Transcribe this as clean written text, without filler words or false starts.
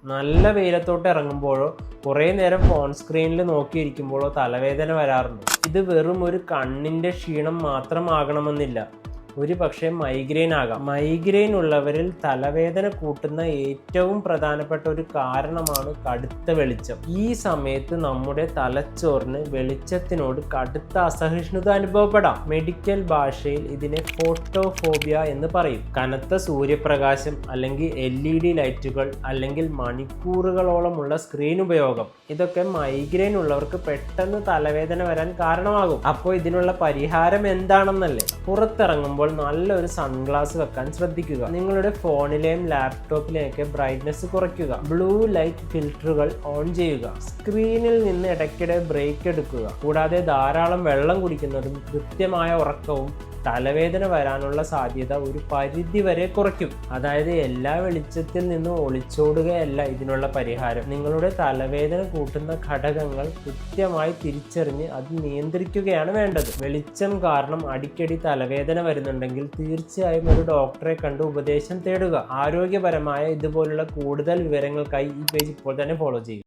നല്ല വെയിലത്തോട്ട് ഇറങ്ങുമ്പോഴോ കുറേ നേരം ഫോൺ സ്ക്രീനിൽ നോക്കിയിരിക്കുമ്പോഴോ തലവേദന വരാറുണ്ട്. ഇത് വെറും ഒരു കണ്ണിൻ്റെ ക്ഷീണം മാത്രമാകണമെന്നില്ല, ഒരു പക്ഷേ മൈഗ്രെയിൻ ആകാം. മൈഗ്രെയിൻ ഉള്ളവരിൽ തലവേദന കൂട്ടുന്ന ഏറ്റവും പ്രധാനപ്പെട്ട ഒരു കാരണമാണ് കടുത്ത വെളിച്ചം. ഈ സമയത്ത് നമ്മുടെ തലച്ചോറിന് വെളിച്ചത്തിനോട് കടുത്ത അസഹിഷ്ണുത അനുഭവപ്പെടാം. മെഡിക്കൽ ഭാഷയിൽ ഇതിനെ ഫോട്ടോഫോബിയ എന്ന് പറയും. കനത്ത സൂര്യപ്രകാശം അല്ലെങ്കിൽ LED ലൈറ്റുകൾ അല്ലെങ്കിൽ മണിക്കൂറുകളോളമുള്ള സ്ക്രീൻ ഉപയോഗം, ഇതൊക്കെ മൈഗ്രെയിൻ ഉള്ളവർക്ക് പെട്ടെന്ന് തലവേദന വരാൻ കാരണമാകും. അപ്പോൾ ഇതിനുള്ള പരിഹാരം എന്താണെന്നല്ലേ? പുറത്തിറങ്ങുമ്പോൾ നല്ലൊരു സൺഗ്ലാസ് വെക്കാൻ ശ്രദ്ധിക്കുക. നിങ്ങളുടെ ഫോണിലെയും ലാപ്ടോപ്പിലെയൊക്കെ ബ്രൈറ്റ്നസ് കുറയ്ക്കുക. ബ്ലൂ ലൈറ്റ് ഫിൽറ്ററുകൾ ഓൺ ചെയ്യുക. സ്ക്രീനിൽ നിന്ന് ഇടയ്ക്കിടെ ബ്രേക്ക് എടുക്കുക. കൂടാതെ ധാരാളം വെള്ളം കുടിക്കുന്നതും കൃത്യമായ ഉറക്കവും തലവേദന വരാനുള്ള സാധ്യത ഒരു പരിധി വരെ കുറയ്ക്കും. അതായത് എല്ലാ വെളിച്ചത്തിൽ നിന്നും ഒളിച്ചോടുകയല്ല ഇതിനുള്ള പരിഹാരം. നിങ്ങളുടെ തലവേദന കൂട്ടുന്ന ഘടകങ്ങൾ കൃത്യമായി തിരിച്ചറിഞ്ഞ് അത് നിയന്ത്രിക്കുകയാണ് വേണ്ടത്. വെളിച്ചം കാരണം അടിക്കടി തലവേദന വരുന്നുണ്ടെങ്കിൽ തീർച്ചയായും ഒരു ഡോക്ടറെ കണ്ട് ഉപദേശം തേടുക. ആരോഗ്യപരമായ ഇതുപോലുള്ള കൂടുതൽ വിവരങ്ങൾക്കായി ഈ പേജ് ഇപ്പോൾ തന്നെ ഫോളോ ചെയ്യുക.